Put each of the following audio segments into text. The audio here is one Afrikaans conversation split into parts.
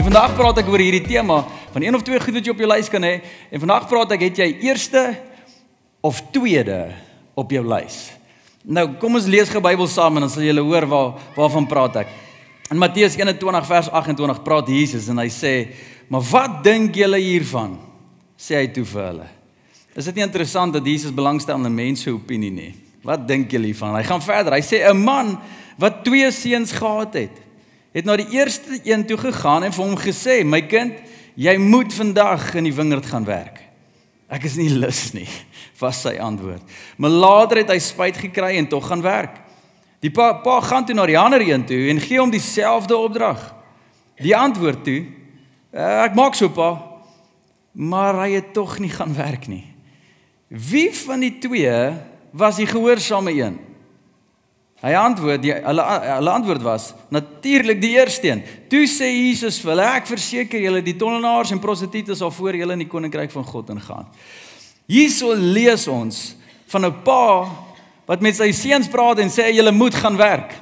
vandag praat ek oor hierdie tema van 1 of 2 goed wat jy op jou lys kan hê. En vandag praat ek, het jy eerste of tweede op jou lys? Nou, kom ons lees gou Bybel saam en dan sal julle hoor waarvan praat ek. In Matteus 21 vers 28 praat Jesus en hy sê, maar wat dink julle hiervan? Sê hy toe vir hulle. Is dit nie interessant dat Jesus belangstel in mense opinie nie? Wat dink julle hiervan? Hy gaan verder, hy sê, 'n man wat 2 seuns gehad het na die eerste een toe gegaan en vir hom gesê, my kind, jy moet vandag in die wingerd gaan werk. Ek is nie lus nie, was sy antwoord. Maar later het hy spyt gekry en tog gaan werk. Die pa gaan toe na die ander een toe en gee hom dieselfde opdrag. Die antwoord toe, ek maak so pa, maar hy het tog nie gaan werk nie. Wie van die 2 was die gehoorsame een? Hulle antwoord was, natuurlik die eerste een. Toe sê Jesus vir hulle, ek verseker julle, die tollenaars en prostituie sal voor julle in die koninkryk van God ingaan. Hierso lees ons van 'n pa wat met sy seuns praat en sê, julle moet gaan werk.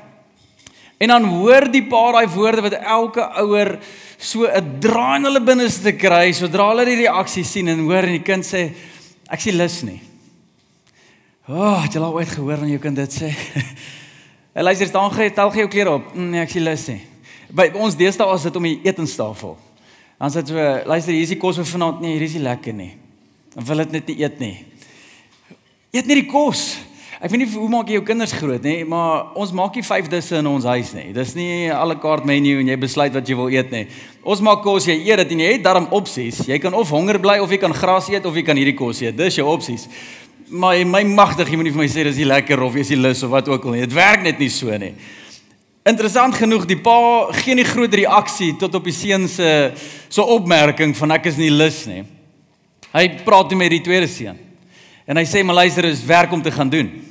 En dan hoor die pa daai woorde wat elke ouer so 'n draai in hulle binneste kry, sodra hulle die reaksie sien en hoor en die kind sê, ek sien lus nie. Het jy al ooit gehoor van jou kind dit sê? Hy luister, tel gee jou klere op. Nee, ek sien lus nie. By ons deesdae is dit om die etenstafel. Dan sê so, luister, hier is die kos vir vanaand, nee, hier is nie lekker nie. Dan wil dit net nie eet nie. Eet nie die kos. Ek weet nie hoe maak jy jou kinders groot nie, maar ons maak nie 5 disse in ons huis nie. Dis nie à la carte menu en jy besluit wat jy wil eet nie. Ons maak kos, jy eet dit en jy het darm opsies. Jy kan of honger bly of jy kan gras eet of jy kan hierdie kos eet. Dis jou opsies. Maar my magtig, jy moet nie vir my sê dis nie lekker of is nie lus of wat ook al nie. Dit werk net nie so nie. Interessant genoeg, die pa gee nie groot reaksie tot op die seun se opmerking van ek is nie lus nie. Hy praat met die tweede seun. En hy sê, maar luister, is werk om te gaan doen.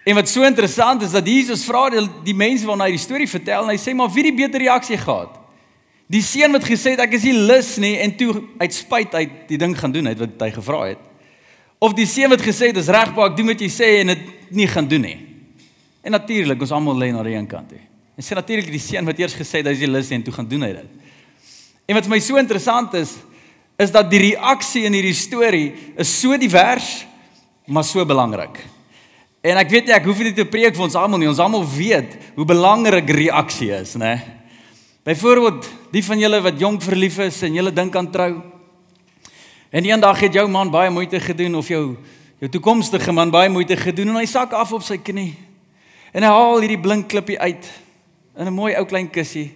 En wat so interessant is, dat Jesus vra die mense waarna hy die storie vertel, en hy sê, maar wie die beter reaksie gehad? Die seun wat gesê het, ek is nie lus nie, en toe uit spyt uit die ding gaan doen, wat hy gevra het. Of die seun wat gesê het, dis reg pa, ek doen wat jy sê, en dit nie gaan doen nie. En natuurlik, ons almal lê na die een kant. En sê natuurlik die seun wat eers gesê het, hy is nie lus nie, en toe gaan doen hy dit. En wat vir my so interessant is dat die reaksie in hierdie storie is so divers, maar so belangrik. En ek weet nie, ek hoef nie te preek vir ons almal nie, ons almal weet hoe belangrik reaksie is, né? Byvoorbeeld, die van julle wat jong verlief is en julle dink aan trou, en eendag het jou man baie moeite gedoen, of jou toekomstige man baie moeite gedoen, en hy sak af op sy knie, en hy haal hierdie blink klippie uit, in 'n mooi ou klein kussie,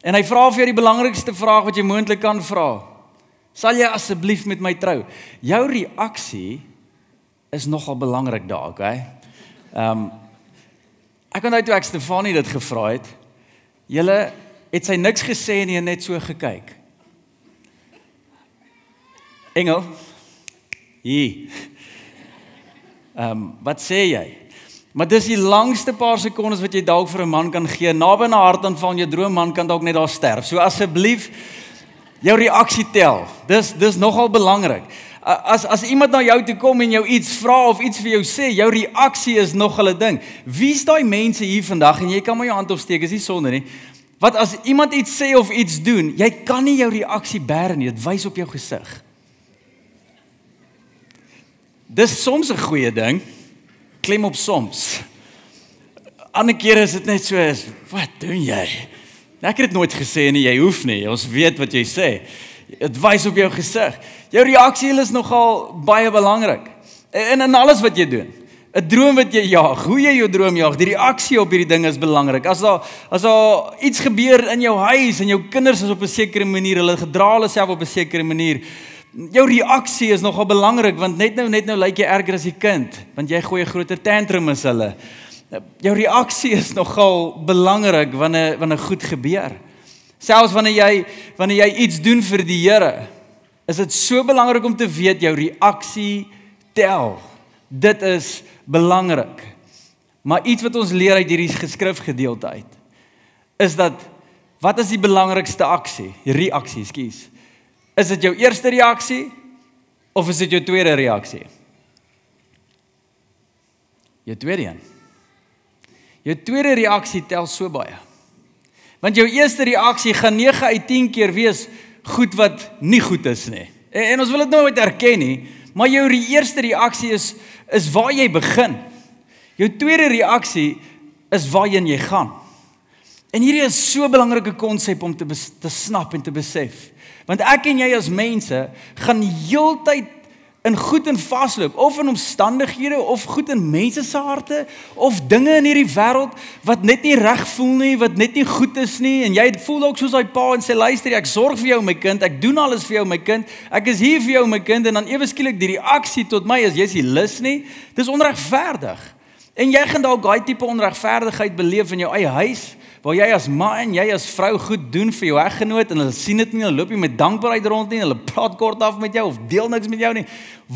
en hy vra vir jou die belangrikste vraag wat jy moontlik kan vra, sal jy asseblief met my trou? Jou reaksie is nogal belangrik daar, okay? Ek onthou toe ek Stefanie dit gevra het, julle het sy niks gesê en net so gekyk. Engel, hier, wat sê jy? Maar dis die langste paar sekondes wat jy dalk vir 'n man kan gee, naby na hartaanval en jou droomman kan dalk net daar sterf. So asseblief, jou reaksie tel. Dis nogal belangrik. As iemand na jou toe kom en jou iets vra of iets vir jou sê, jou reaksie is nogal 'n ding. Wie is daai mense hier vandag, en jy kan maar jou hand opsteek, is nie sonde nie, wat as iemand iets sê of iets doen, jy kan nie jou reaksie bære nie, dit wys op jou gesig. Dis soms 'n goeie ding, klem op soms. Ander kere is dit net so, wat doen jy? Ek het dit nooit gesê nie, jy hoef nie, ons weet wat jy sê. Dit wys op jou gesig. Jou reaksie is nogal baie belangrik. En in alles wat jy doen. 'n Droom wat jy jaag, hoe jy jou droom jaag, die reaksie op hierdie ding is belangrik. As daar iets gebeur in jou huis en jou kinders is op 'n sekere manier, hulle gedra hulle self op 'n sekere manier, jou reaksie is nogal belangrik, want net nou lyk jy erger as die kind, want jy gooi 'n groter tantrum as hulle. Jou reaksie is nogal belangrik wanneer goed gebeur. Selfs wanneer jy iets doen vir die Here, is dit so belangrik om te weet jou reaksie tel. Dit is belangrik. Maar iets wat ons leer uit hierdie geskrifgedeelte uit, is dat, wat is die belangrikste reaksie, ekskuus. Is dit jou eerste reaksie, of is dit jou tweede reaksie? Jou tweede een. Jou tweede reaksie tel so baie. Want jou eerste reaksie gaan 9 uit 10 keer wees goed wat nie goed is nie. En ons wil dit nooit erken nie, maar jou eerste reaksie is waar jy begin. Jou tweede reaksie is waarheen jy gaan. En hierdie is so 'n belangrike konsep om te snap en te besef. Want ek en jy as mense gaan heeltyd in goed en vasloop, of in omstandighede, of goed in mense se harte, of dinge in hierdie wêreld wat net nie reg voel nie, wat net nie goed is nie, en jy voel ook soos daai pa en sê, luister, ek sorg vir jou my kind, ek doen alles vir jou my kind, ek is hier vir jou my kind, en dan ewe skielik die reaksie tot my is, jy's nie lus nie, dis onregverdig. En jy gaan dalk daai tipe onregverdigheid beleef in jou eie huis, waar jy as man, jy as vrou goed doen vir jou eggenoot, en hulle sien dit nie, hulle loop nie met dankbaarheid rond nie, hulle praat kort af met jou, of deel niks met jou nie,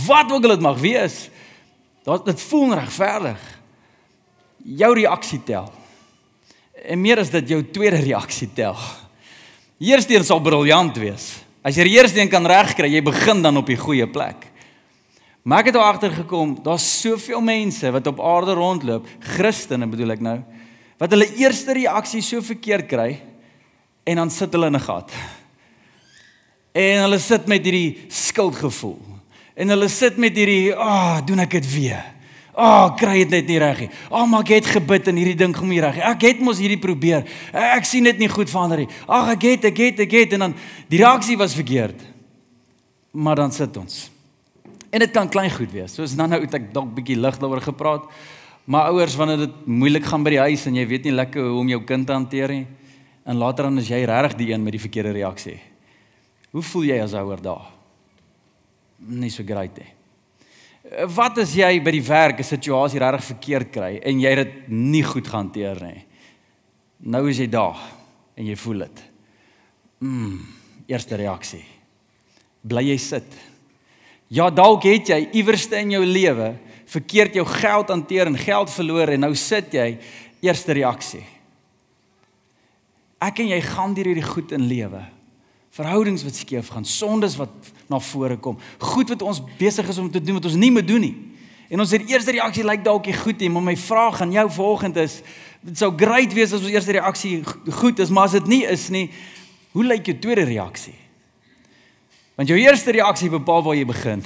wat ook al dit mag wees, dit voel onregverdig. Jou reaksie tel. En meer as dit, jou tweede reaksie tel. Die eerste een sal briljant wees. As jy die eerste een kan regkry, jy begin dan op die goeie plek. Maar ek het al agtergekom, daar's soveel mense wat op aarde rondloop, Christene bedoel ek nou, wat hulle eerste reaksie so verkeerd kry, en dan sit hulle in 'n gat. En hulle sit met hierdie skuldgevoel. En hulle sit met hierdie, doen ek dit weer. Kry dit net nie reg nie. Maar ek het gebid en hierdie ding kom nie reg nie. Ek het mos hierdie probeer. Ek sien dit nie goed verander nie. Ek het. En dan, die reaksie was verkeerd. Maar dan sit ons. En dit kan klein goed wees. Soos nou het ek dalk 'n bietjie lig daaroor gepraat. Maar ouers, wanneer dit moeilik gaan by die huis en jy weet nie lekker hoe om jou kind te hanteer nie, en later dan is jy regtig die een met die verkeerde reaksie. Hoe voel jy as ouer daar? Nie so great nie. Wat as jy by die werk 'n situasie regtig verkeerd kry en jy dit nie goed gehanteer nie? Nou is jy daar en jy voel dit. Eerste reaksie. Bly jy sit? Ja, dalk het jy iewerste in jou lewe verkeerd jou geld hanteer en geld verloor en nou sit jy, eerste reaksie. Ek en jy gaan deur hierdie goed in lewe. Verhoudings wat skeef gaan, sondes wat na vore kom, goed wat ons besig is om te doen wat ons nie moet doen nie. En ons eerste reaksie lyk dalk nie goed nie, maar my vraag aan jou vanoggend is, dit sou great wees as ons eerste reaksie goed is, maar as dit nie is nie, hoe lyk jou tweede reaksie? Want jou eerste reaksie bepaal waar jy begin.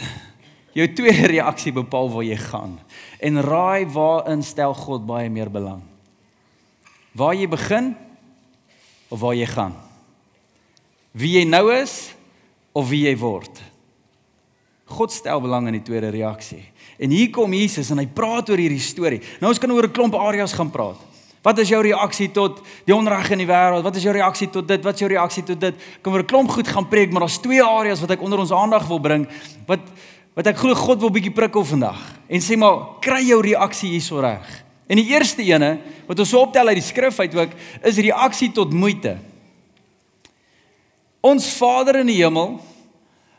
Jou tweede reaksie bepaal waar jy gaan. En raai waarin stel God baie meer belang? Waar jy begin of waar jy gaan? Wie jy nou is of wie jy word? God stel belang in die tweede reaksie. En hier kom Jesus en hy praat oor hierdie storie. Nou ons kan oor 'n klomp areas gaan praat. Wat is jou reaksie tot die onreg in die wêreld? Wat is jou reaksie tot dit? Wat is jou reaksie tot dit? Kan oor 'n klomp goed gaan preek, maar daar's twee areas wat ek onder ons aandag wil bring, wat ek glo God wil bietjie prikkel vandag. En sê maar, kry jou reaksie hierso reg. En die eerste ene, wat ons so optel uit die skrif uit ook, is reaksie tot moeite. Ons Vader in die hemel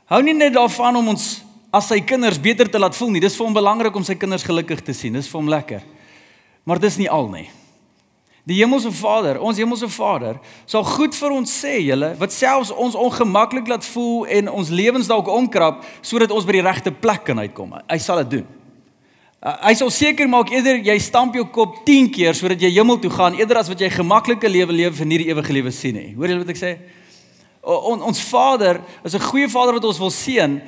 hou nie net daarvan om ons as sy kinders beter te laat voel nie. Dis vir hom belangrik om sy kinders gelukkig te sien. Dis vir hom lekker. Maar dis nie al nie. Die hemelse Vader, ons hemelse Vader, sal goed vir ons sê, julle, wat selfs ons ongemaklik laat voel en ons lewens dalk omkrap, sodat ons by die regte plek kan uitkom. Hy sal dit doen. Hy sal seker maak eerder jy stamp jou kop 10 keer sodat jy hemel toe gaan, eerder as wat jy gemaklike lewe leef en nie die ewige lewe sien nie. Hoor julle wat ek sê? Ons Vader is 'n goeie Vader wat ons wil seën,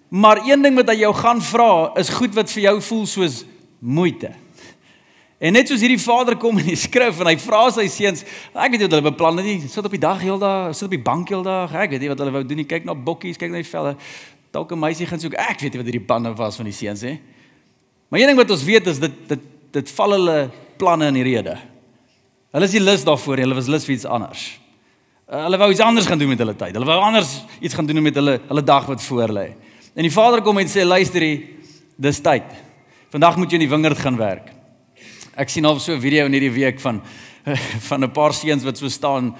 maar een ding wat hy jou gaan vra is goed wat vir jou voel soos moeite. En net soos hierdie Vader kom in die skrif en hy vra sy seuns, ek weet nie wat hulle beplan het nie, sit op die dag heeldag, sit op die bank heeldag, ek weet nie wat hulle wou doen nie, kyk na bokkies, kyk na die velle, dalk 'n meisie gaan soek, ek weet nie wat hierdie planne was van die seuns hè. Maar een ding wat ons weet is dit val hulle planne in die rede. Hulle is nie lus daarvoor, hulle was lus vir iets anders. Hulle wou iets anders gaan doen met hulle tyd. Hulle wou anders iets gaan doen met hulle dag wat voor lê. En die Vader kom en sê, luister hier, dis tyd. Vandag moet jy in die wingerd gaan werk. Ek sien al so 'n video in hierdie week van 'n paar seuns wat so staan,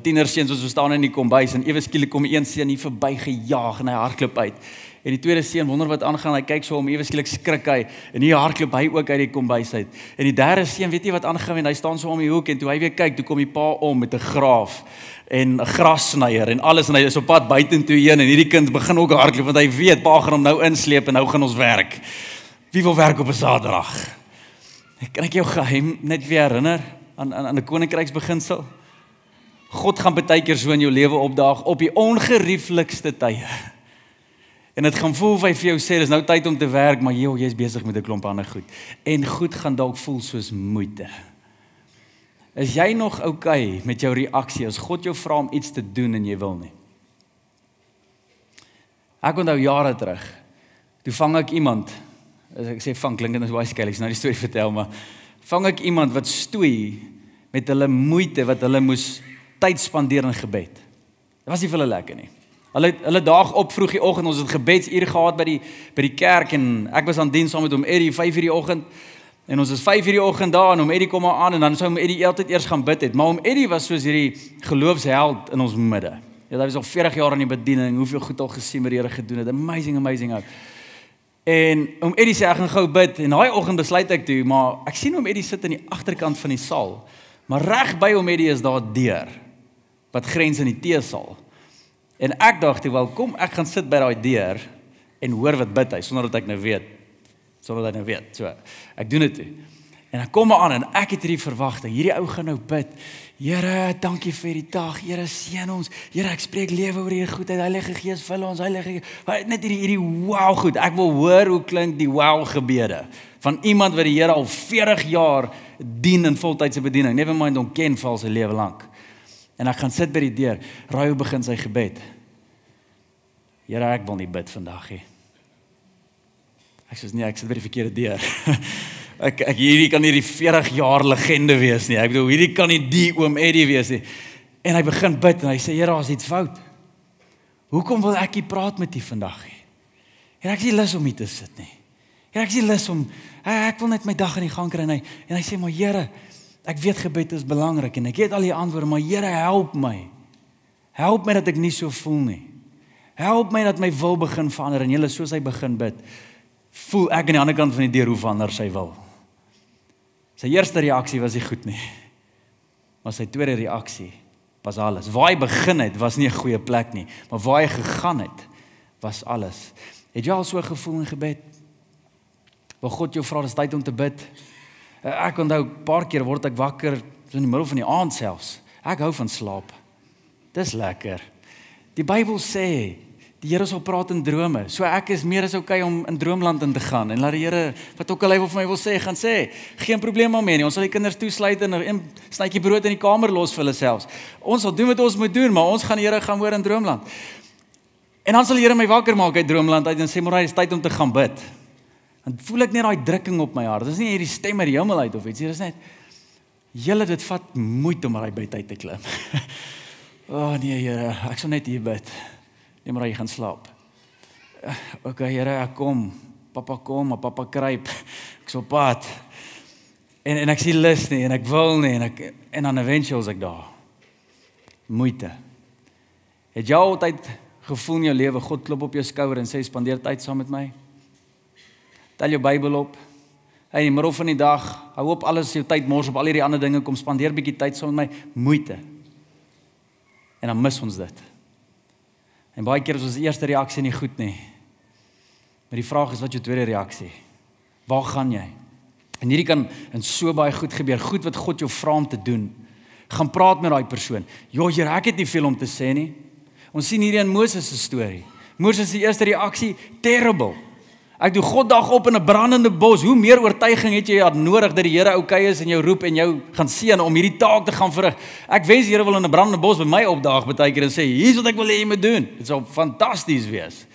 tienerseuns wat so staan in die kombuis en ewe skielik kom een seun hier verby gejaag en hy hardloop uit. En die tweede seun wonder wat aangaan, hy kyk so om ewe skielik skrik hy en hier hardloop hy ook uit die kombuis uit. En die derde seun weet nie wat aangaan en hy staan so om die hoek en toe hy weer kyk, toe kom die pa om met 'n graaf en 'n grassnyer en alles en hy is op pad buitentoe heen en hierdie kind begin ook hardloop want hy weet pa gaan hom nou insleep en nou gaan ons werk. Wie wil werk op 'n Saterdag? Kan ek jou geheim net weer herinner aan 'n koninkryksbeginsel? God gaan baie keer so in jou lewe opdaag op die ongerieflikste tye. En dit gaan voel of hy vir jou sê, dis nou tyd om te werk, maar jy's besig met 'n klomp ander goed. En goed gaan dalk voel soos moeite. Is jy nog okay met jou reaksie as God jou vra om iets te doen en jy wil nie? Ek onthou jare terug, toe vang ek iemand, as ek sê vang, klink dit is baie skellies, nou die storie vertel, maar vang ek iemand wat stoei met hulle moeite, wat hulle moes tyd spandeer in gebed. Dit was nie vir hulle lekker nie. Hulle daag op vroeg die oggend, ons het gebedsuur gehad by die kerk, en ek was aan diens saam met hom Eddie, 5 uur die oggend, en ons is 5 uur die oggend daar, en hom Eddie kom maar aan, en dan sou hom Eddie altyd eers gaan bid het, maar hom Eddie was soos hierdie geloofsheld in ons midde. Ja, hy was al 40 jaar in die bediening, hoeveel goed al gesien met die Here gedoen het, amazing ou. En hom Eddie sê, ek gaan gou bid, en daai oggend besluit ek toe, maar ek sien hom Eddie sit in die agterkant van die saal, maar reg by hom Eddie is daar 'n deur, wat grens in die teesaal. En ek dacht, wel kom, ek gaan sit by daai deur, en hoor wat bid hy, sonder dat ek nou weet, so, ek doen dit toe. En ek kom maar aan, en ek het hierdie verwagting, hierdie ou gaan nou bid, Here, dankie vir die dag, Here, seën ons, Here, ek spreek lewe oor hierdie goedheid, Heilige Gees, vul ons, Heilige Gees, net hierdie wow goed, ek wil hoor hoe klink die wow gebede, van iemand wat die Here al 40 jaar dien in voltydse bediening, never mind hom ken vir al sy lewe lank. En ek gaan sit by die deur, Rayo begin sy gebed. Here, ek wil nie bid vandag nie. Ek sê nee, ek sit by die verkeerde deur. Hierdie kan nie die 40 jaar legende wees nie. Ek bedoel, hierdie kan nie die oom Eddie wees nie. En hy begin bid en hy sê, Here, as iets fout. Hoekom wil ek nie praat met u vandag nie? Here, ek is nie lus om hier te sit nie. Here, ek is nie lus om, ek wil net my dag in die gang kry. En hy sê, maar Here, ek weet gebed is belangrik en ek het al die antwoorde, maar Here, help my. Help my dat ek nie so voel nie. Help my dat my wil begin verander. En julle, soos hy begin bid, voel ek aan die ander kant van die deur hoe verander sy wil. Sy eerste reaksie was nie goed nie. Maar sy tweede reaksie was alles. Waar hy begin het, was nie 'n goeie plek nie. Maar waar hy gegaan het, was alles. Het jy al so gevoel in gebed? Waar God jou vra, dis tyd om te bid. Ek onthou, 'n paar keer word ek wakker, so in die middel van die aand selfs. Ek hou van slaap. Dis lekker. Die Bybel sê, die Here sal praat in drome. So ek is meer as okay om in droomland in te gaan. En laat die Here, wat ook al hy wil vir my wil sê, gaan sê, geen probleem daarmee nie. Ons sal die kinders toesluit en 'n snytjie brood in die kamer los vir hulle selfs. Ons sal doen wat ons moet doen, maar ons gaan die Here gaan hoor in droomland. En dan sal die Here my wakker maak uit droomland uit en sê, maar dis tyd om te gaan bid. Dan voel ek net daai drukking op my hart. Dit is nie hierdie stem uit die hemel uit of iets. Dit is net, julle, dit vat moeite om daai bid uit te klim. Nee Here, ek sal net hier bid. Nee, maar jy gaan slaap. Okay, Here, ek kom. Papa kom, maar papa kruip. Ek's op pad. En ek sien lus nie, en ek wil nie, en dan eventueel is ek daar. Moeite. Het jy altyd gevoel in jou lewe, God klop op jou skouer en sê, spandeer tyd saam met my? Tel jou Bybel op. In die middel van die dag, hou op alles, jou tyd mors op al hierdie ander dinge, kom spandeer bietjie tyd saam met my. Moeite. En dan mis ons dit. En baie keer is ons eerste reaksie nie goed nie. Maar die vraag is, wat is jou tweede reaksie? Waar gaan jy? En hierdie kan in so baie goed gebeur, goed wat God jou vra om te doen. Gaan praat met daai persoon. Here, ek het nie veel om te sê nie. Ons sien hierdie in Moses se storie. Moses se eerste reaksie, terrible. Ek doen God dag op in 'n brandende bos. Hoe meer oortuiging het jy nodig dat die Here okay is en jou roep en jou gaan seën om hierdie taak te gaan verrig? Ek wens die Here wil in 'n brandende bos by my opdaag baie keer en sê, hier's wat ek wil hê jy moet doen. Dit sal fantasties wees.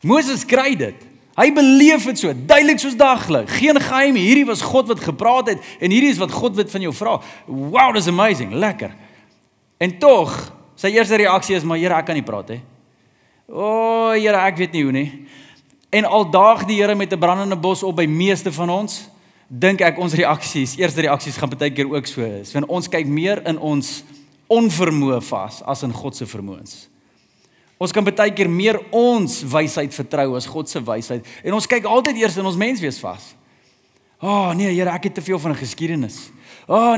Moses kry dit. Hy beleef dit so, duidelik soos daglig. Geen geheim, hierdie was God wat gepraat het en hierdie is wat God wat van jou vra. Wow, dis amazing, lekker. En tog, sy eerste reaksie is, maar Here, ek kan nie praat hè. Here, ek weet nie hoe nie. En al daag die Here met 'n brandende bos op by meeste van ons, dink ek ons reaksies, eerste reaksies gaan baie keer ook so is. Want ons kyk meer in ons onvermoë vas as in God se vermoëns. Ons kan baie keer meer ons wysheid vertrou as God se wysheid. En ons kyk altyd eers in ons menswees vas. Nee Here, ek het te veel van 'n geskiedenis.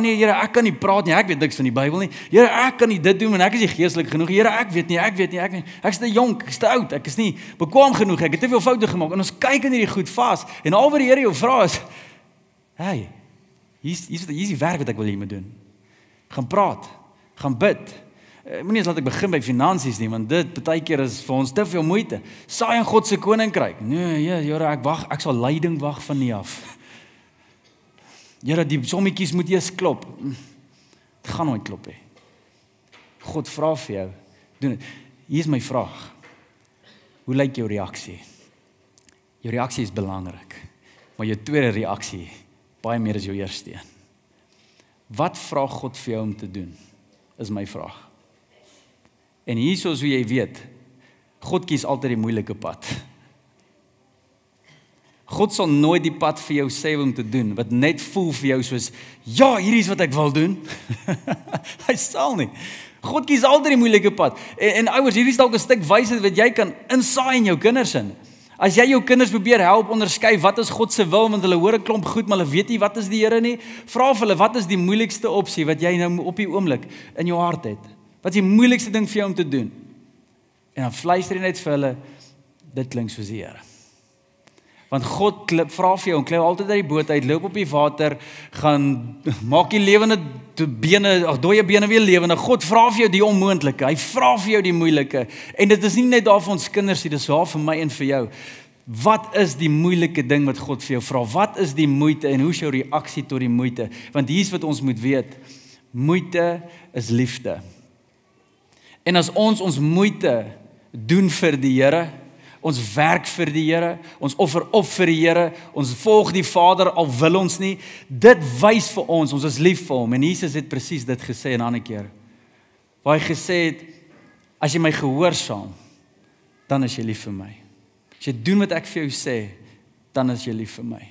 Nee Here, ek kan nie praat nie, ek weet niks van die Bybel nie. Here, ek kan nie dit doen, want ek is nie geestelik genoeg. Here, ek weet nie. Ek is te jonk, ek is te oud, ek is nie bekwaam genoeg, ek het te veel foute gemaak. En ons kyk in hierdie goed vas. En al wat die Here jou vra is, hier is die werk wat ek wil hê jy moet doen. Gaan praat, gaan bid. Moenie eens laat ek begin by finansies nie, want dit partykeer is vir ons te veel moeite. Saai in God se koninkryk. Nee, Here, ek sal leiding wag van nie af. Here, die sommetjies moet eers klop. Dit gaan nooit klop hê. God vra vir jou, doen dit. Hier is my vraag. Hoe lyk jou reaksie? Jou reaksie is belangrik, maar jou tweede reaksie, baie meer as jou eerste een. Wat vra God vir jou om te doen, is my vraag. En hier soos hoe jy weet, God kies altyd die moeilike pad. God sal nooit die pad vir jou sê om te doen, wat net voel vir jou soos, ja, hierdie is wat ek wil doen. Hy sal nie. God kies altyd die moeilike pad. En ouers, hierdie is dalk 'n stuk wysheid wat jy kan insaai in jou kinders in. As jy jou kinders probeer help onderskei wat is God se wil, want hulle hoor 'n klomp goed, maar hulle weet nie wat is die Here nie, vra vir hulle wat is die moeilikste opsie wat jy nou op die oomblik in jou hart het. Wat is die moeilikste ding vir jou om te doen? En dan fluister jy net vir hulle, dit klink soos die Here. Want God vra vir jou, en klim altyd uit die boot uit, loop op die water, gaan maak die lewende bene, dooie bene weer lewende. God vra vir jou die onmoontlike, hy vra vir jou die moeilike. En dit is nie net daar vir ons kinders nie, dit is daar vir my en vir jou. Wat is die moeilike ding wat God vir jou vra? Wat is die moeite en hoe is jou reaksie tot die moeite? Want hier is wat ons moet weet, moeite is liefde. En as ons moeite doen vir die Here, ons werk vir die Here, ons offer op vir die Here, ons volg die Vader al wil ons nie, dit wys vir ons is lief vir hom. En Jesus het presies dit gesê 'n ander keer. Waar hy gesê het, as jy my gehoorsaam, dan is jy lief vir my. As jy doen wat ek vir jou sê, dan is jy lief vir my.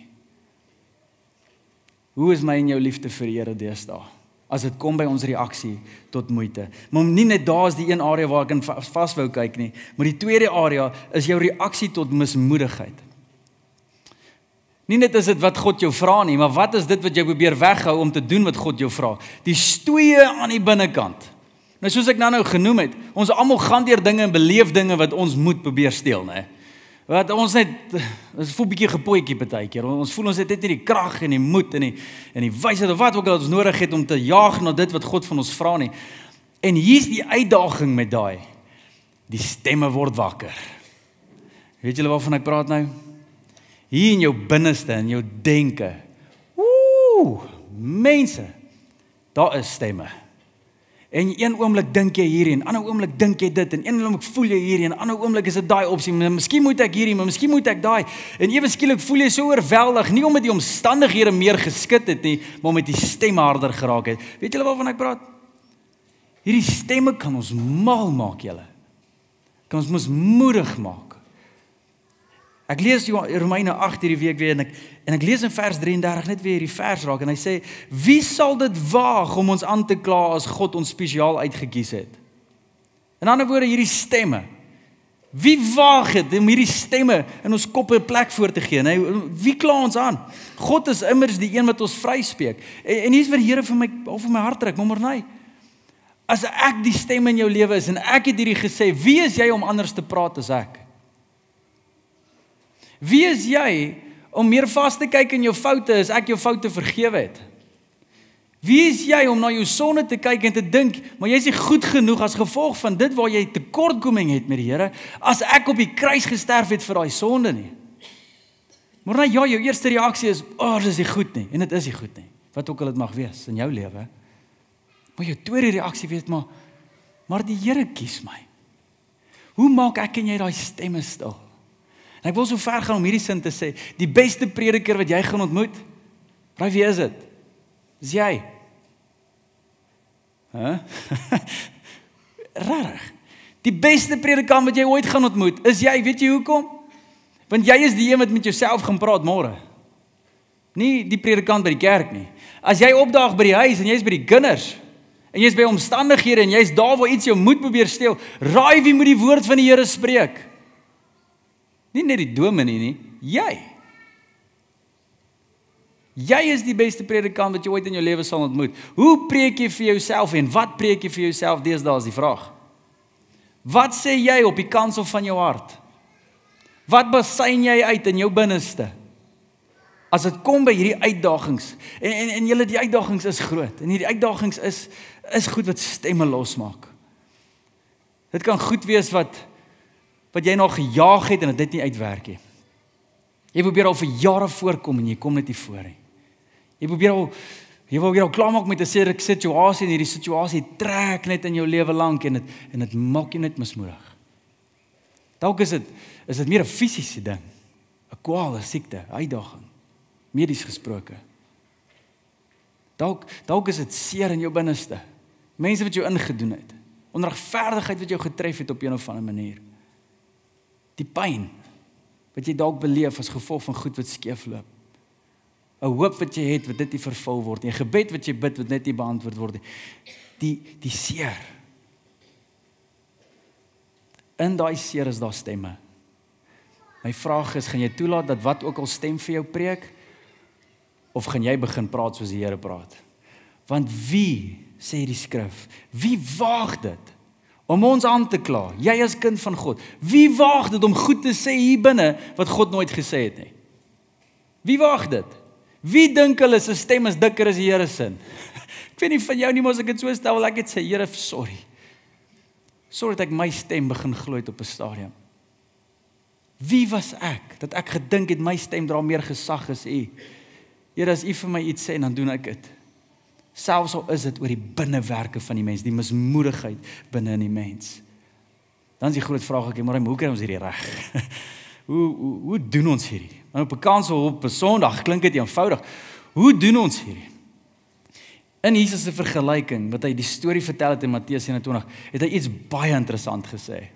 Hoe is my en jou liefde vir die Here deesdae? As dit kom by ons reaksie tot moeite. Maar nie net daar is die een area waar ek in vas wou kyk nie, maar die tweede area is jou reaksie tot mismoedigheid. Nie net is dit wat God jou vra nie, maar wat is dit wat jy probeer weghou om te doen wat God jou vra? Die stoeie aan die binnekant. Nou soos ek nou genoem het, ons almal gaan deur dinge en beleef dinge wat ons moet probeer steel, né? Wat ons net, ons voel bietjie gepooitjie partykeer. Ons voel ons het net nie die krag en die moed en die wysheid of wat ook al ons nodig het om te jaag na dit wat God van ons vra nie. En hier's die uitdaging met daai. Die stemme word wakker. Weet julle waarvan ek praat nou? Hier in jou binneste, in jou denke. Mense, daar is stemme. En een oomblik dink jy hierdie, en ander oomblik dink jy dit, en een oomblik voel jy hierdie, en ander oomblik is dit daai opsie, maar miskien moet ek hierdie, maar miskien moet ek daai. En ewe skielik voel jy so oorweldig, nie omdat die omstandighede meer geskit het nie, maar omdat die stemme harder geraak het. Weet julle waarvan ek praat? Hierdie stemme kan ons mal maak, julle. Kan ons mismoedig maak. Ek lees Romeine 8 hierdie week weer, en ek lees in vers 33 net weer hierdie vers raak, en hy sê, wie sal dit waag om ons aan te kla as God ons spesiaal uitgekies het? In ander woorde, hierdie stemme. Wie waag het om hierdie stemme in ons koppe 'n plek voor te gee? Wie kla ons aan? God is immers die een wat ons vryspreek. En hier is wat die Here vir my hart trek, nommer 9. As ek die stem in jou lewe is, en ek het hierdie gesê, wie is jy om anders te praat as ek? Wie is jy om meer vas te kyk in jou foute as ek jou foute vergewe het? Wie is jy om na jou sonde te kyk en te dink, maar jy is nie goed genoeg as gevolg van dit waar jy tekortkoming het met die Here, as ek op die kruis gesterf het vir daai sonde nie? Maar nou ja, jou eerste reaksie is, dit is nie goed nie, en dit is nie goed nie, wat ook al dit mag wees in jou lewe. Maar jou tweede reaksie weet, maar die Here kies my. Hoe maak ek en jy daai stemme stil? En ek wil so ver gaan om hierdie sin te sê, die beste prediker wat jy gaan ontmoet, wie is dit? Is jy? Rarig. Die beste predikant wat jy ooit gaan ontmoet, is jy, weet jy hoekom? Want jy is die een wat met jouself gaan praat môre. Nie die predikant by die kerk nie. As jy opdaag by die huis, en jy is by die kinders, en jy is by omstandighede, en jy is daar waar iets jou moed probeer steel, raai wie moet die woord van die Here spreek? Nie net die dominee nie, jy. Jy is die beste predikant wat jy ooit in jou lewe sal ontmoet. Hoe preek jy vir jouself en wat preek jy vir jouself deesdae is die vraag. Wat sê jy op die kansel van jou hart? Wat basyn jy uit in jou binneste? As dit kom by hierdie uitdagings, en julle die uitdagings is groot, en hierdie uitdagings is goed wat stemme losmaak. Dit kan goed wees wat jy nog gejaag het en dit nie uitwerk nie. Jy probeer al vir jare voorkom en jy kom net nie voor nie. Jy probeer al klaarmaak met 'n sekere situasie en hierdie situasie trek net in jou lewe lank en dit maak jou net mismoedig. Dalk is dit meer 'n fisiese ding, 'n kwaal, 'n siekte, 'n uitdaging, medies gesproke. Dalk is dit seer in jou binneste, mense wat jou ingedoen het, onregverdigheid wat jou getref het op een of ander manier. Die pyn wat jy dalk beleef as gevolg van goed wat skeefloop. 'n Hoop wat jy het wat dit nie vervul word nie. 'n Gebed wat jy bid wat net nie beantwoord word nie. Die seer. In daai seer is daar stemme. My vraag is, gaan jy toelaat dat wat ook al stem vir jou preek? Of gaan jy begin praat soos die Here praat? Want wie, sê die skrif, wie waag dit om ons aan te kla? Jy as kind van God. Wie waag dit om goed te sê hier binne wat God nooit gesê het nie? Wie waag dit? Wie dink hulle se stem is dikker as die Here se? Ek weet nie van jou nie, maar as ek dit so stel, wil ek net sê, Here, sorry. Sorry dat ek my stem begin glo het op 'n stadium. Wie was ek, dat ek gedink het my stem dra meer gesag as U? Here, as U vir my iets sê, dan doen ek dit. Selfs al is dit oor die binnewerke van die mens, die mismoedigheid binne in die mens. Dan is die groot vraag, okay, maar hoe kry ons hierdie reg? Hoe doen ons hierdie? Nou op 'n kansel op 'n Sondag klink dit eenvoudig. Hoe doen ons hierdie? In Jesus se vergelyking, wat hy die storie vertel het in Matteus 21, het hy iets baie interessant gesê.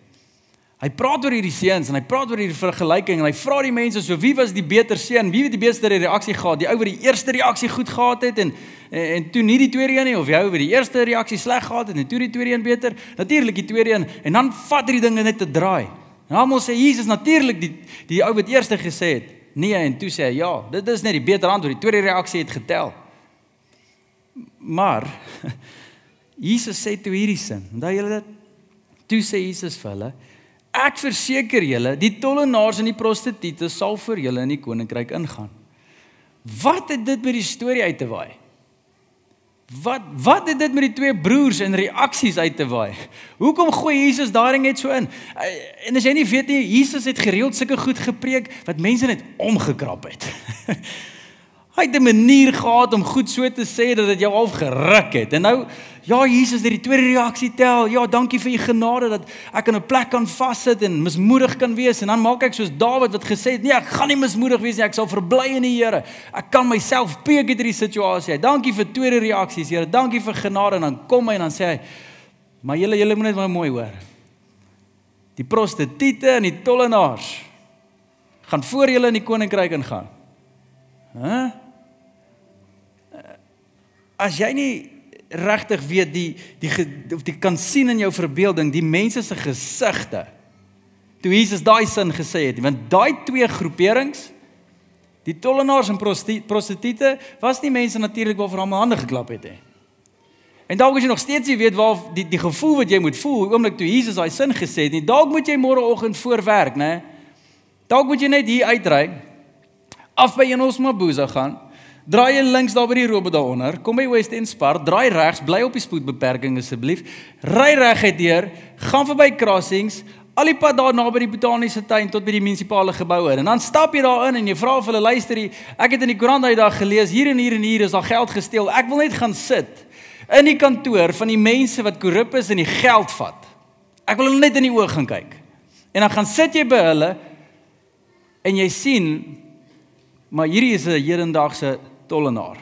Hy praat oor hierdie seuns en hy praat oor hierdie vergelyking en hy vra die mense so, wie was die beter seun? Wie het die beste reaksie gehad? Die ou wat die eerste reaksie goed gehad het en toe nie die tweede een nie, of die ou wat die eerste reaksie sleg gehad het en toe die tweede een beter? Natuurlik die tweede een, en dan vat hierdie dinge net te draai. En almal sê Jesus natuurlik die ou wat eerste gesê het. Nee, en toe sê hy ja, dit is net die beter antwoord. Die tweede reaksie het getel. Maar Jesus sê toe hierdie sin. Onthou julle dit? Toe sê Jesus vir hulle: ek verseker julle, die tollenaars en die prostituie sal vir julle in die koninkryk ingaan. Wat het dit met die storie uit te waai? Wat het dit met die twee broers en reaksies uit te waai? Hoekom gooi Jesus daarin net so in? En as jy nie weet nie, Jesus het gereeld sulke goed gepreek wat mense net omgekrap het. Hy het 'n manier gehad om goed so te sê dat dit jou half geruk het. En nou, ja, Jesus het die tweede reaksie tel. Ja, dankie vir u genade dat ek in 'n plek kan vassit en mismoedig kan wees. En dan maak ek soos Dawid wat gesê het, nee, ek gaan nie mismoedig wees nie, ek sal verbly in die Here. Ek kan myself preek uit hierdie situasie. Dankie vir tweede reaksies, Here. Dankie vir genade. En dan kom hy en dan sê hy, maar julle moet net maar mooi hoor. Die prostituie en die tollenaars gaan voor julle in die koninkryk ingaan. As jy nie regtig weet die kan sien in jou verbeelding die mense se gesigte toe Jesus daai sin gesê het, want daai twee groeperings, die tollenaars en prostituie, was nie mense natuurlik waarvoor almal hande geklap het nie. En dalk as jy nog steeds nie weet waar die gevoel wat jy moet voel oomblik toe Jesus daai sin gesê het nie, dalk moet jy môreoggend voor werk, né? Dalk moet jy net hier uitry, af by Enos Mabuza gaan. Draai jy links daar by die robot daaronder, kom by West End Spar, draai regs, bly op die spoedbeperking asseblief, ry reguit deur, gaan verby crossings, al die pad daar na by die botaniese tuin tot by die munisipale geboue. En dan stap jy daarin en jy vra vir hulle, luister, ek het in die koerant daai dag gelees, hier en hier en hier is daar geld gesteel. Ek wil net gaan sit in die kantoor van die mense wat korrup is en die geld vat. Ek wil hulle net in die oë gaan kyk. En dan gaan sit jy by hulle en jy sien, maar hierdie is 'n hedendaagse tollenaar.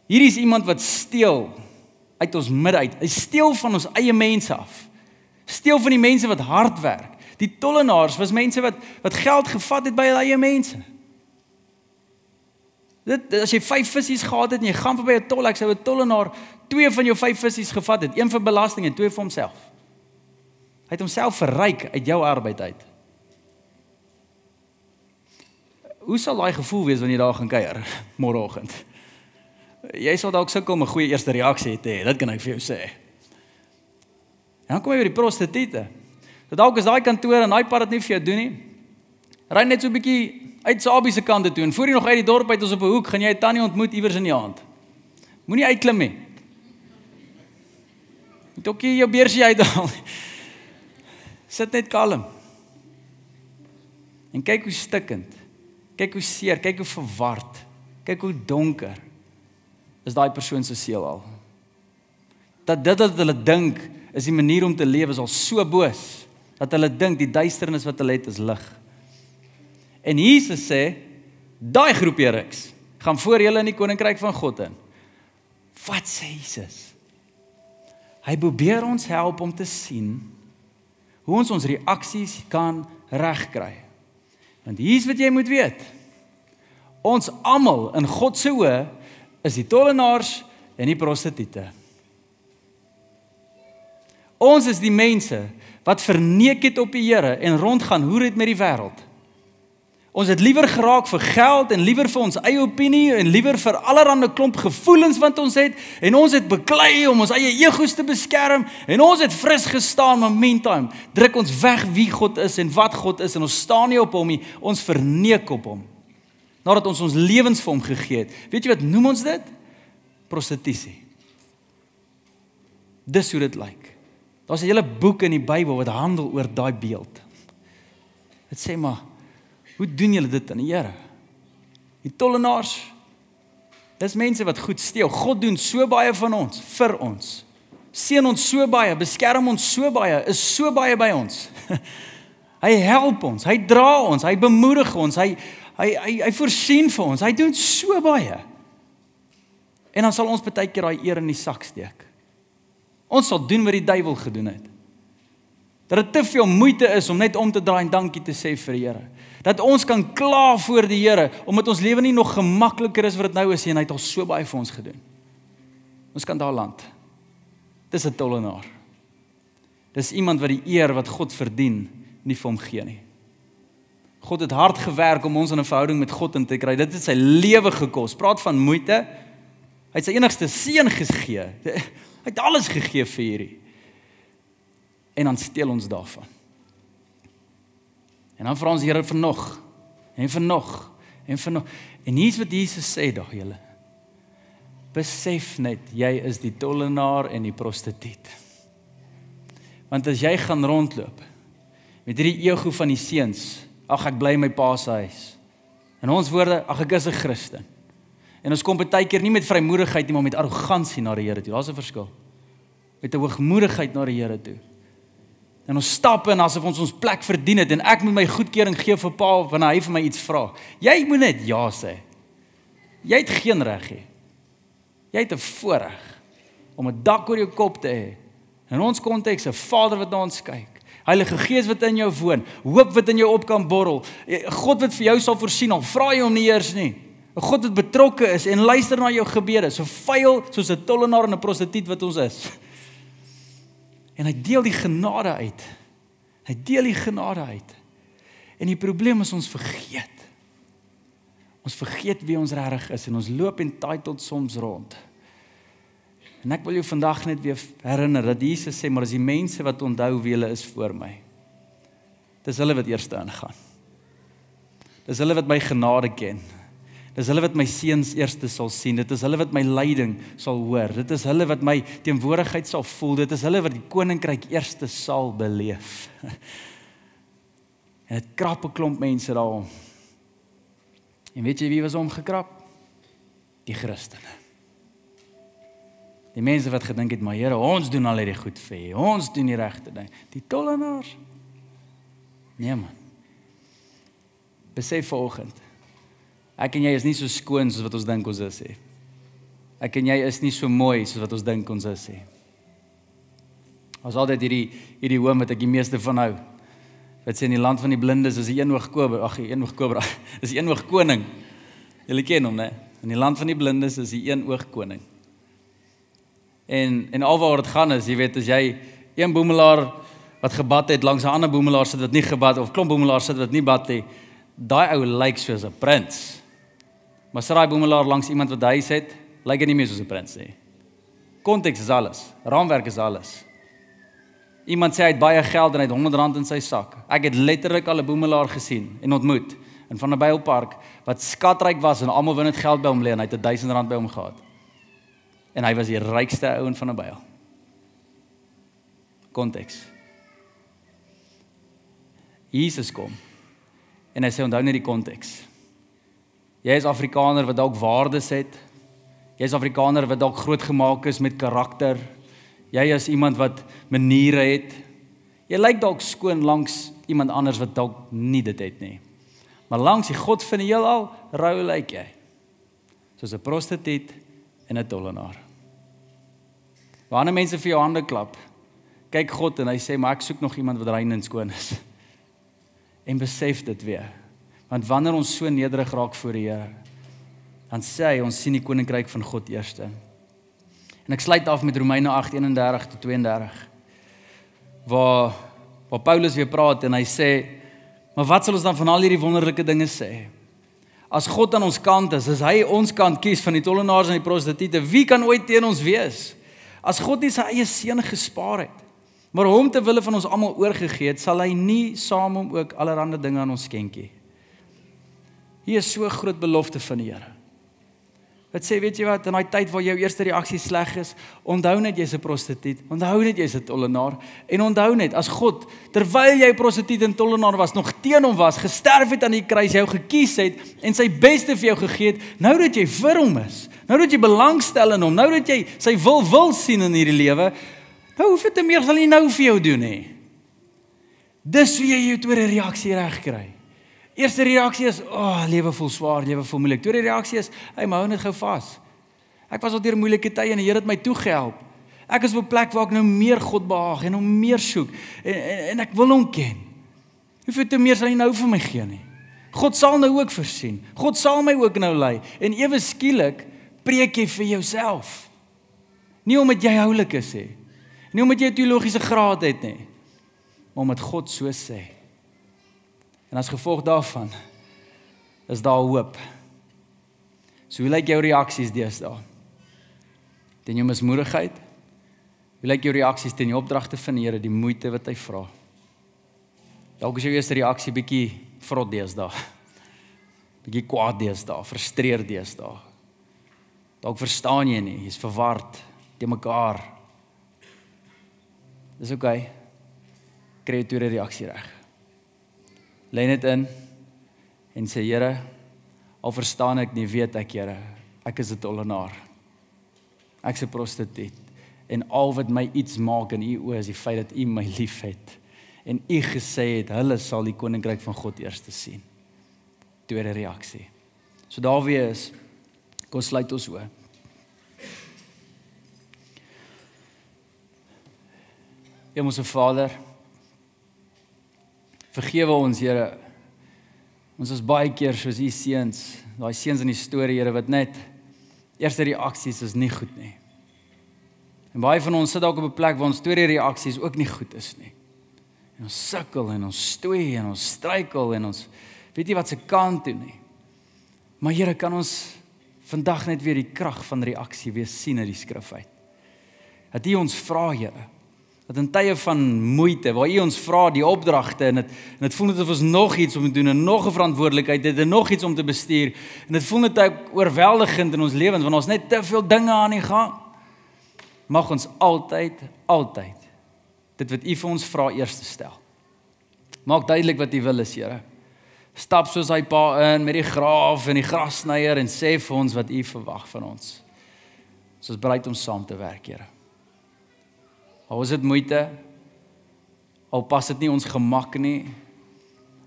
Hierdie is iemand wat steel uit ons midde uit. Hy steel van ons eie mense af. Steel van die mense wat hard werk. Die tollenaars was mense wat geld gevat het by hulle eie mense. As jy 5 visse gehad het en jy gaan verby 'n tol, ek sou 'n tollenaar 2 van jou 5 visse gevat het, 1 vir belasting en 2 vir homself. Hy het homself verryk uit jou arbeid uit. Hoe sal daai gevoel wees wanneer jy daar gaan kuier môreoggend? Jy sal dalk sukkel om 'n goeie eerste reaksie te hê, dit kan ek vir jou sê. En dan kom jy by die prostituie. Dalk is daai kantoor en daai pad dit nie vir jou doen nie. Ry net so 'n bietjie uit Sabie se kante toe en voor jy nog uit die dorp uit ons op 'n hoek, gaan jy 'n tannie ontmoet iewers in die aand. Moenie uitklim nie. Moet ook nie jou beursie uithaal nie. Sit net kalm. En kyk hoe stikkend, kyk hoe seer, kyk hoe verward, kyk hoe donker is daai persoon se siel al. Dat dit wat hulle dink is die manier om te lewe is al so boos, dat hulle dink die duisternis wat hulle het is lig. En Jesus sê, daai groep Eriks, gaan voor julle in die koninkryk van God in. Wat sê Jesus? Hy probeer ons help om te sien hoe ons reaksies kan regkry. Want hier's wat jy moet weet. Ons almal in God se oë is die tollenaars en die prostituie. Ons is die mense wat verneek het op die Here en rondgaan hoer het met die wêreld. Ons het liewer geraak vir geld en liewer vir ons eie opinie en liewer vir allerhande klomp gevoelens wat ons het en ons het beklei om ons eie egos te beskerm en ons het fris gestaan, maar meantime druk ons weg wie God is en wat God is en ons staan nie op hom nie, ons verneek op hom. Nadat ons lewens vir hom gegee het. Weet jy wat noem ons dit? Prostitusie. Dis hoe dit lyk. Daar's 'n hele boek in die Bybel wat handel oor daai beeld. Dit sê maar, hoe doen julle dit aan die Here? Die tollenaars, dis mense wat goed steel. God doen so baie van ons, vir ons. Seën ons so baie, beskerm ons so baie, is so baie by ons. Hy help ons, hy dra ons, hy bemoedig ons, hy voorsien vir ons, hy doen so baie. En dan sal ons baie keer daai eer in die sak steek. Ons sal doen wat die duiwel gedoen het. Dat dit te veel moeite is om net om te draai en dankie te sê vir die Here. Dat ons kan kla voor die Here, omdat ons lewe nie nog gemakliker is wat dit nou is nie, en hy het al so baie vir ons gedoen. Ons kan daar land. Dis 'n tollenaar. Dis iemand wat die eer wat God verdien, nie vir hom gee nie. God het hard gewerk om ons in 'n verhouding met God in te kry. Dit het sy lewe gekos. Praat van moeite. Hy het sy enigste seun gegee. Hy het alles gegee vir hierdie. En dan steel ons daarvan. En dan vra ons die Here vir nog, en vir nog, en vir nog. En hier's wat Jesus sê daar, julle. Besef net, jy is die tollenaar en die prostituut. Want as jy gaan rondloop, met hierdie ego van die seuns, ag ek bly in my pa se huis. In ons woorde, ag ek is 'n Christen. En ons kom baie keer nie met vrymoedigheid nie, maar met arrogansie na die Here toe. Daar's 'n verskil. Met 'n hoogmoedigheid na die Here toe. En ons stap in asof ons plek verdien het en ek moet my goedkeuring gee vir pa wanneer hy vir my iets vra. Jy moet net ja sê. Jy het geen reg nie. Jy het 'n voorreg om 'n dak oor jou kop te hê. In ons konteks 'n Vader wat na ons kyk. Heilige Gees wat in jou woon, hoop wat in jou op kan borrel. God wat vir jou sal voorsien, al vra jy hom nie eers nie. 'n God wat betrokke is en luister na jou gebede, so vuil soos 'n tollenaar en 'n prostituut wat ons is. En hy deel die genade uit. Hy deel die genade uit. En die probleem is ons vergeet. Ons vergeet wie ons regtig is en ons loop entitled soms rond. En ek wil jou vandag net weer herinner dat Jesus sê, maar as die mense wat onthou wie hulle is voor my. Dis hulle wat eerste ingaan. Dis hulle wat my genade ken. Dis hulle wat my seuns eerste sal sien. Dit is hulle wat my lyding sal hoor. Dit is hulle wat my teenwoordigheid sal voel. Dit is hulle wat die koninkryk eerste sal beleef. En dit krap 'n klomp mense daarom. En weet jy wie was omgekrap? Die Christene. Die mense wat gedink het, maar Here, ons doen al hierdie goed vir U. Ons doen die regte ding. Die tollenaars? Nee man. Besef vanoggend. Ek en jy is nie so skoon soos wat ons dink ons is nie. Ek en jy is nie so mooi soos wat ons dink ons is nie. Ons altyd hierdie hoom wat ek die meeste van hou. Wat sê in die land van die blindes is die eenoog kobra, is die eenoog koning. Julle ken hom, né? In die land van die blindes is die eenoog koning. En alwaar dit gaan is, jy weet, as jy een boemelaar wat gebad het langs 'n ander boemelaar sit wat nie gebad of klomp boemelaar sit wat nie bad het, daai ou lyk soos 'n prins. Maar as daai boemelaar langs iemand wat huis het, lyk hy nie meer soos 'n prins nie. Konteks is alles, raamwerk is alles. Iemand sê hy het baie geld en hy het R100 in sy sak. Ek het letterlik al 'n boemelaar gesien en ontmoet in Van der Bijlpark wat skatryk was en almal wou net geld by hom lê en hy het R1000 by hom gehad. En hy was die rykste ou in Van der Bijl. Konteks. Jesus kom en hy sê onthou net die konteks. Jy is Afrikaner wat dalk waardes het. Jy is Afrikaner wat dalk grootgemaak is met karakter. Jy is iemand wat maniere het. Jy lyk dalk skoon langs iemand anders wat dalk nie dit het nie. Maar langs die God van die heelal, rou lyk jy. Soos 'n prostituut en 'n tollenaar. Waar ander mense vir jou hande klap, kyk God en hy sê, maar ek soek nog iemand wat rein en skoon is. En besef dit weer. Want wanneer ons so nederig raak voor die Here, dan sê hy, ons sien die koninkryk van God eerste. En ek sluit af met Romeine 8:31-32, waar Paulus weer praat en hy sê, maar wat sal ons dan van al hierdie wonderlike dinge sê? As God aan ons kant is, as hy ons kant kies van die tollenaars en die prostituie, wie kan ooit teen ons wees? As God nie sy eie seun gespaar het, maar hom te wille van ons almal oorgegee het, sal hy nie saam hom ook allerhande dinge aan ons skenkie. Hier is so 'n groot belofte van die Here. Wat sê, weet jy wat, in daai tyd waar jou eerste reaksie sleg is, onthou net jy's 'n prostituut, onthou net jy's 'n tollenaar, en onthou net, as God, terwyl jy 'n prostituut en tollenaar was, nog teen hom was, gesterf het aan die kruis, jou gekies het, en sy beste vir jou gegee het, nou dat jy vir hom is, nou dat jy belangstel in hom, nou dat jy sy wil sien in hierdie lewe, nou hoeveel te meer sal hy nou vir jou doen, hè? Dis hoe jy jou tweede reaksie reg kry. Eerste reaksie is, lewe voel swaar, lewe voel moeilik. Tweede reaksie is, maar hou net gou vas. Ek was al deur moeilike tye en die Here het my toegehelp. Ek is op 'n plek waar ek nou meer God behaag en hom meer soek en ek wil hom ken. Hoeveel te meer sal hy nou vir my gee nie? God sal nou ook voorsien. God sal my ook nou lei. En ewe skielik preek jy vir jouself. Nie omdat jy oulik is nie. Nie omdat jy 'n teologiese graad het nie. Maar omdat God so sê. En as gevolg daarvan is daar hoop. So hoe lyk jou reaksies deesdae? Teen jou mismoedigheid? Hoe lyk jou reaksies teen die opdragte van die Here, die moeite wat hy vra? Dalk is jou eerste reaksie bietjie vrot deesdae. Bietjie kwaad deesdae, frustreerd deesdae. Dalk verstaan jy nie, jy's verward, te mekaar. Dis okay. Kry jou tweede reaksie reg. Lei net in en sê, Here, al verstaan ek nie, weet ek, Here, ek is 'n tollenaar. Ek's 'n prostituut. En al wat my iets maak in u oë is die feit dat u my liefhet. En u gesê het, hulle sal die koninkryk van God eers sien. Tweede reaksie. So daar weer is, kom sluit ons oë. Hemelse Vader, vergewe ons, Here. Ons is baie keer soos die seuns, daai seuns in die storie, Here, wat net eerste reaksies is nie goed nie. En baie van ons sit dalk op 'n plek waar ons tweede reaksies ook nie goed is nie. En ons sukkel en ons stoei en ons struikel en ons weet nie wat se kant toe nie. Maar Here, kan ons vandag net weer die krag van reaksie weer sien uit die skrif uit. Dat U ons vra, Here, dat in tye van moeite, waar U ons vra die opdragte en dit voel net of ons nog iets om te doen en nog 'n verantwoordelikheid het en nog iets om te bestuur en dit voel net oorweldigend in ons lewens want ons net te veel dinge aan die gang. Mag ons altyd dit wat U vir ons vra eers stel. Maak duidelik wat U wil is, Here. Stap soos hy pa in met die graaf en die grassnyer en sê vir ons wat U verwag van ons. Ons is bereid om saam te werk, Here. Al is dit moeite, al pas dit nie ons gemak nie,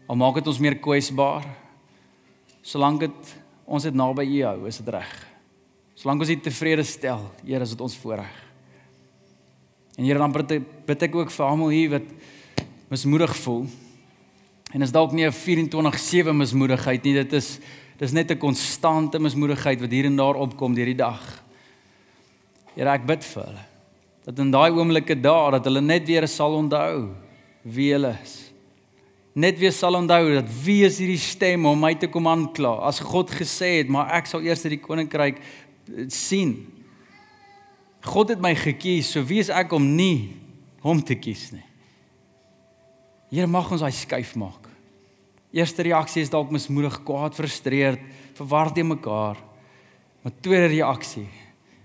al maak dit ons meer kwesbaar, solank dit ons dit naby U hou, is dit reg. Solank ons U tevrede stel, Here, is dit ons voorreg. En Here, dan bid ek ook vir almal hier wat mismoedig voel. En is dalk nie 'n 24/7 mismoedigheid nie, dis net 'n konstante mismoedigheid wat hier en daar opkom deur die dag. Here, ek bid vir hulle, dat in daai oomblikke daar, dat hulle net weer sal onthou wie hulle is. Net weer sal onthou dat wie is hierdie stem om my te kom aankla, as God gesê het, maar ek sal eers die koninkryk sien. God het my gekies, so wie is ek om nie hom te kies nie. Here, mag ons daai skuif maak. Eerste reaksie is dalk mismoedig, kwaad, frustreerd, verward te mekaar. Maar tweede reaksie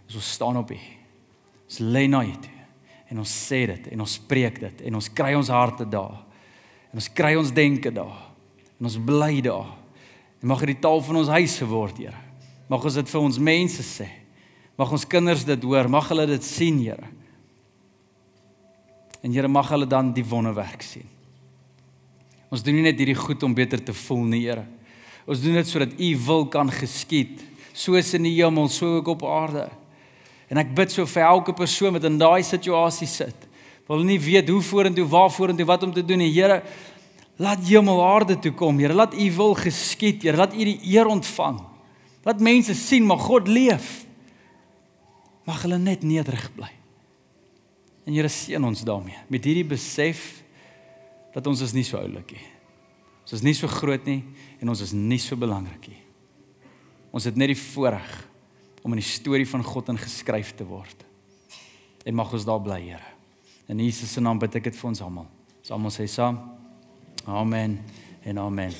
is ons staan op U. Ons lê na U toe en ons sê dit en ons spreek dit en ons kry ons harte daar. En ons kry ons denke daar. En ons bly daar. En mag dit die taal van ons huise word, Here. Mag ons dit vir ons mense sê. Mag ons kinders dit hoor, mag hulle dit sien, Here. En Here, mag hulle dan die wonderwerk sien. Ons doen nie net hierdie goed om beter te voel nie, Here. Ons doen dit sodat U wil kan geskied, soos in die hemel, so ook op aarde. En ek bid so vir elke persoon wat in daai situasie sit, wil nie weet hoe vorentoe, waar vorentoe, wat om te doen nie. Here, laat hemel aarde toe kom, Here, laat U wil geskied, Here, laat U die eer ontvang. Laat mense sien, maar God leef. Mag hulle net nederig bly. En Here, seën ons daarmee, met hierdie besef, dat ons is nie so oulik nie. Ons is nie so groot nie, en ons is nie so belangrik nie. Ons het net die voorreg om in die storie van God ingeskryf te word. En mag ons daar bly, Here. In Jesus se naam bid ek dit vir ons almal. Ons almal sê saam, amen en amen.